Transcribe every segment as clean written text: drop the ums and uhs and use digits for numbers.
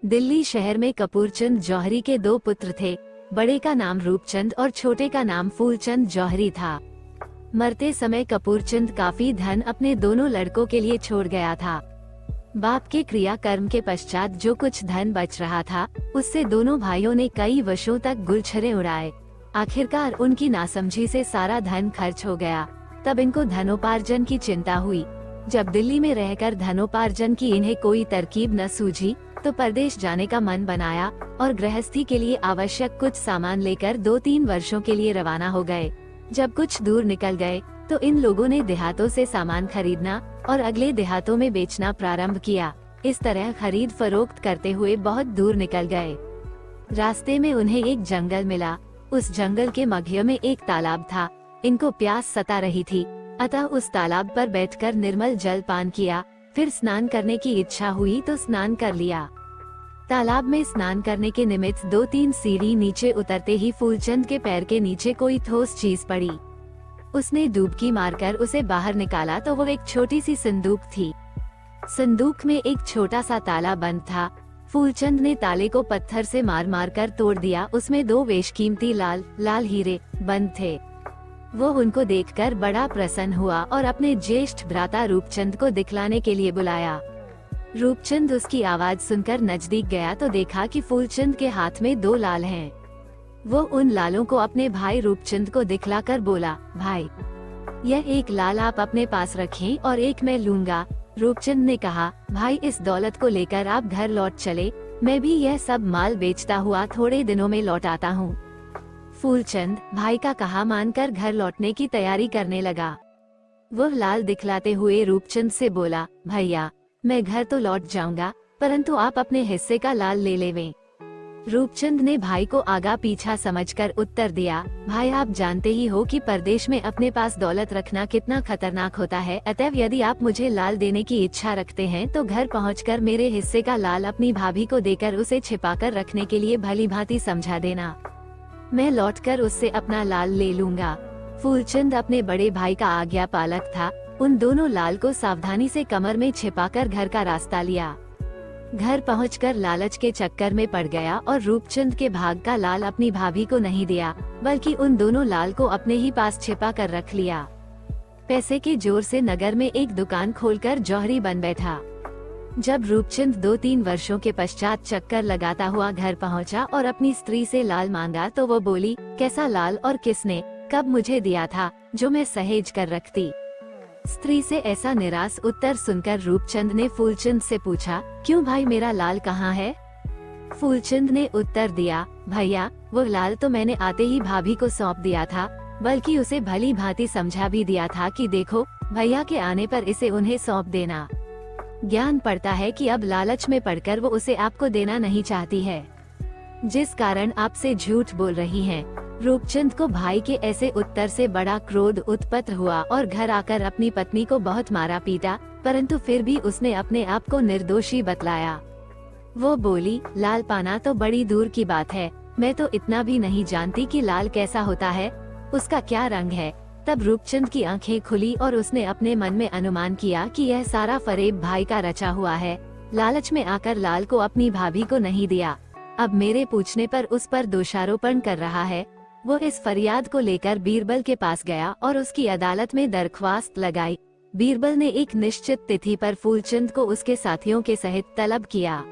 दिल्ली शहर में कपूरचंद जौहरी के दो पुत्र थे। बड़े का नाम रूपचंद और छोटे का नाम फूलचंद जौहरी था। मरते समय कपूरचंद काफी धन अपने दोनों लड़कों के लिए छोड़ गया था। बाप के क्रियाकर्म के पश्चात जो कुछ धन बच रहा था, उससे दोनों भाइयों ने कई वर्षों तक गुलछरे उड़ाए। आखिरकार उनकी नासमझी से सारा धन खर्च हो गया। तब इनको धनोपार्जन की चिंता हुई। जब दिल्ली में रहकर धनोपार्जन की इन्हें कोई तरकीब न सूझी, तो परदेश जाने का मन बनाया और गृहस्थी के लिए आवश्यक कुछ सामान लेकर 2-3 वर्षों के लिए रवाना हो गए। जब कुछ दूर निकल गए, तो इन लोगों ने देहातों से सामान खरीदना और अगले देहातों में बेचना प्रारंभ किया। इस तरह खरीद फरोख्त करते हुए बहुत दूर निकल गए। रास्ते में उन्हें एक जंगल मिला। उस जंगल के मध्य में एक तालाब था। इनको प्यास सता रही थी, अतः उस तालाब पर बैठकर निर्मल जल पान किया। फिर स्नान करने की इच्छा हुई तो स्नान कर लिया। तालाब में स्नान करने के निमित्त 2-3 सीढ़ी नीचे उतरते ही फूलचंद के पैर के नीचे कोई ठोस चीज पड़ी। उसने डुबकी मारकर उसे बाहर निकाला तो वो एक छोटी सी संदूक थी। संदूक में एक छोटा सा ताला बंद था। फूलचंद ने ताले को पत्थर से मार मार कर तोड़ दिया। उसमें 2 बेशकीमती लाल लाल हीरे बंद थे। वो उनको देखकर बड़ा प्रसन्न हुआ और अपने ज्येष्ठ भ्राता रूपचंद को दिखलाने के लिए बुलाया। रूपचंद उसकी आवाज सुनकर नजदीक गया तो देखा कि फूलचंद के हाथ में 2 लाल हैं। वो उन लालों को अपने भाई रूपचंद को दिखलाकर बोला, भाई, यह एक लाल आप अपने पास रखें और एक मैं लूंगा। रूपचंद ने कहा, भाई, इस दौलत को लेकर आप घर लौट चले, मैं भी यह सब माल बेचता हुआ थोड़े दिनों में लौट आता हूँ। फूलचंद भाई का कहा मानकर घर लौटने की तैयारी करने लगा। वह लाल दिखलाते हुए रूपचंद से बोला, भैया, मैं घर तो लौट जाऊंगा, परंतु आप अपने हिस्से का लाल ले लेवें। रूपचंद ने भाई को आगा पीछा समझकर उत्तर दिया, भाई, आप जानते ही हो कि परदेश में अपने पास दौलत रखना कितना खतरनाक होता है। अतएव यदि आप मुझे लाल देने की इच्छा रखते हैं तो घर पहुंचकर मेरे हिस्से का लाल अपनी भाभी को देकर उसे छिपाकर रखने के लिए भली भांति समझा देना। मैं लौटकर उससे अपना लाल ले लूंगा। फूलचंद अपने बड़े भाई का आज्ञा पालक था। उन दोनों लाल को सावधानी से कमर में छिपाकर घर का रास्ता लिया। घर पहुंचकर लालच के चक्कर में पड़ गया और रूपचंद के भाग का लाल अपनी भाभी को नहीं दिया, बल्कि उन दोनों लाल को अपने ही पास छिपा कर रख लिया। पैसे के जोर से नगर में एक दुकान खोलकर जौहरी बन बैठा। जब रूपचंद 2-3 वर्षों के पश्चात चक्कर लगाता हुआ घर पहुंचा और अपनी स्त्री से लाल मांगा तो वो बोली, कैसा लाल और किसने कब मुझे दिया था जो मैं सहेज कर रखती। स्त्री से ऐसा निराश उत्तर सुनकर रूपचंद ने फूलचंद से पूछा, क्यों भाई, मेरा लाल कहाँ है? फूलचंद ने उत्तर दिया, भैया, वो लाल तो मैंने आते ही भाभी को सौंप दिया था, बल्कि उसे भली भांति समझा भी दिया था कि देखो, भैया के आने पर इसे उन्हें सौंप देना। ज्ञान पड़ता है कि अब लालच में पड़कर वो उसे आपको देना नहीं चाहती है, जिस कारण आपसे झूठ बोल रही हैं। रूपचंद को भाई के ऐसे उत्तर से बड़ा क्रोध उत्पन्न हुआ और घर आकर अपनी पत्नी को बहुत मारा पीटा, परंतु फिर भी उसने अपने आप को निर्दोषी बतलाया। वो बोली, लाल पाना तो बड़ी दूर की बात है, मैं तो इतना भी नहीं जानती कि लाल कैसा होता है, उसका क्या रंग है। तब रूपचंद की आंखें खुली और उसने अपने मन में अनुमान किया कि यह सारा फरेब भाई का रचा हुआ है। लालच में आकर लाल को अपनी भाभी को नहीं दिया, अब मेरे पूछने पर उस पर दोषारोपण कर रहा है। वो इस फरियाद को लेकर बीरबल के पास गया और उसकी अदालत में दरख्वास्त लगाई। बीरबल ने एक निश्चित तिथि पर फूलचंद को उसके साथियों के सहित तलब किया।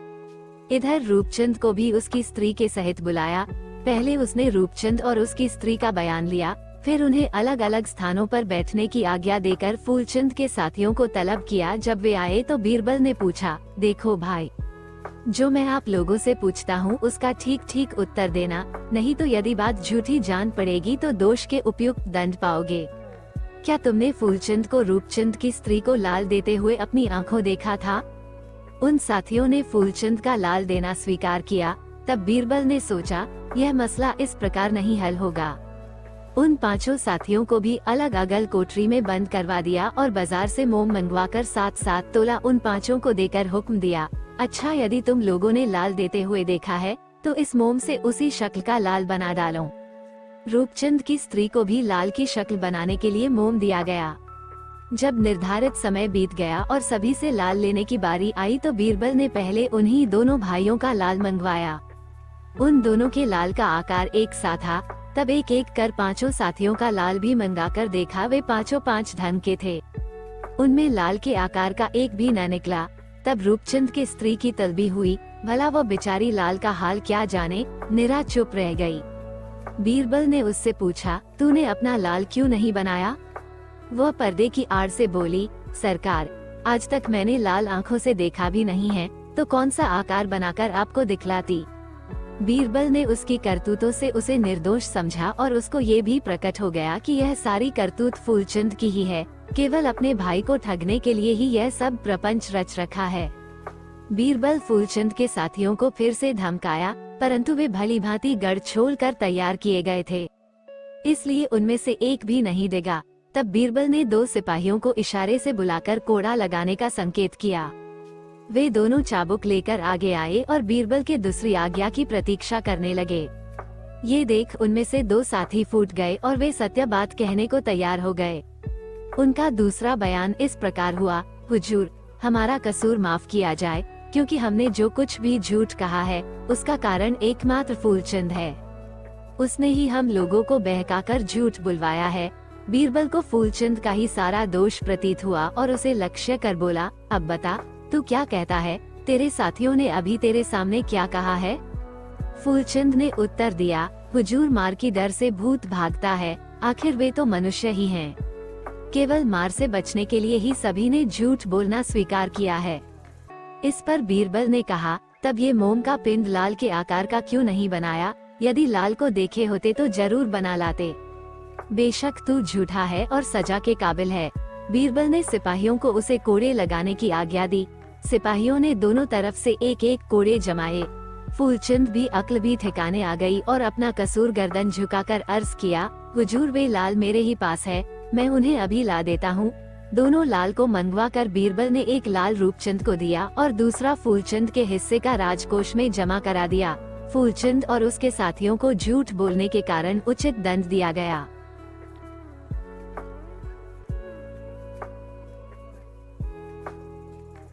इधर रूपचंद को भी उसकी स्त्री के सहित बुलाया। पहले उसने रूपचंद और उसकी स्त्री का बयान लिया, फिर उन्हें अलग अलग स्थानों पर बैठने की आज्ञा देकर फूलचंद के साथियों को तलब किया। जब वे आए तो बीरबल ने पूछा, देखो भाई, जो मैं आप लोगों से पूछता हूँ उसका ठीक ठीक उत्तर देना, नहीं तो यदि बात झूठी जान पड़ेगी तो दोष के उपयुक्त दंड पाओगे। क्या तुमने फूलचंद को रूपचंद की स्त्री को लाल देते हुए अपनी आंखों देखा था? उन साथियों ने फूलचंद का लाल देना स्वीकार किया। तब बीरबल ने सोचा, यह मसला इस प्रकार नहीं हल होगा। उन 5 साथियों को भी अलग अलग कोठरी में बंद करवा दिया और बाजार से मोम मंगवाकर 7-7 तोला उन 5 को देकर हुक्म दिया, अच्छा, यदि तुम लोगों ने लाल देते हुए देखा है तो इस मोम से उसी शक्ल का लाल बना डालो। रूपचंद की स्त्री को भी लाल की शक्ल बनाने के लिए मोम दिया गया। जब निर्धारित समय बीत गया और सभी से लाल लेने की बारी आई तो बीरबल ने पहले उन्हीं दोनों भाइयों का लाल मंगवाया। उन दोनों के लाल का आकार एक सा था। तब एक एक कर पांचों साथियों का लाल भी मंगाकर देखा, वे पांचों 5 ढंग के थे। उनमें लाल के आकार का एक भी न निकला। तब रूपचंद की स्त्री की तलबी हुई, भला वो बेचारी लाल का हाल क्या जाने, निरा चुप रह गई। बीरबल ने उससे पूछा, तूने अपना लाल क्यों नहीं बनाया? वह पर्दे की आड़ से बोली, सरकार, आज तक मैंने लाल आंखों से देखा भी नहीं है, तो कौन सा आकार बनाकर आपको दिखलाती। बीरबल ने उसकी करतूतों से उसे निर्दोष समझा और उसको ये भी प्रकट हो गया कि यह सारी करतूत फूलचंद की ही है, केवल अपने भाई को ठगने के लिए ही यह सब प्रपंच रच रखा है। बीरबल फूलचंद के साथियों को फिर से धमकाया, परंतु वे भली भांति गढ़ छोड़ कर तैयार किए गए थे, इसलिए उनमें से एक भी नहीं डिगा। तब बीरबल ने 2 सिपाहियों को इशारे से बुलाकर कोड़ा लगाने का संकेत किया। वे दोनों चाबुक लेकर आगे आए और बीरबल के दूसरी आज्ञा की प्रतीक्षा करने लगे। ये देख उनमें से 2 साथी फूट गए और वे सत्य बात कहने को तैयार हो गए। उनका दूसरा बयान इस प्रकार हुआ, हुजूर, हमारा कसूर माफ किया जाए, क्योंकि हमने जो कुछ भी झूठ कहा है उसका कारण एकमात्र फूलचंद है। उसने ही हम लोगों को बहकाकर झूठ बुलवाया है। बीरबल को फूलचंद का ही सारा दोष प्रतीत हुआ और उसे लक्ष्य कर बोला, अब बता, तू क्या कहता है? तेरे साथियों ने अभी तेरे सामने क्या कहा है? फूलचंद ने उत्तर दिया, हुजूर, मार की डर से भूत भागता है, आखिर वे तो मनुष्य ही हैं। केवल मार से बचने के लिए ही सभी ने झूठ बोलना स्वीकार किया है। इस पर बीरबल ने कहा, तब ये मोम का पिंड लाल के आकार का क्यों नहीं बनाया? यदि लाल को देखे होते तो जरूर बना लाते। बेशक तू झूठा है और सजा के काबिल है। बीरबल ने सिपाहियों को उसे कोड़े लगाने की आज्ञा दी। सिपाहियों ने दोनों तरफ से एक एक कोड़े जमाए। फूलचंद भी अक्ल भी ठिकाने आ गई और अपना कसूर गर्दन झुकाकर अर्ज किया, हुजूर, वे लाल मेरे ही पास है, मैं उन्हें अभी ला देता हूँ। दोनों लाल को मंगवा कर बीरबल ने एक लाल रूपचंद को दिया और दूसरा फूलचंद के हिस्से का राजकोष में जमा करा दिया। फूलचंद और उसके साथियों को झूठ बोलने के कारण उचित दंड दिया गया।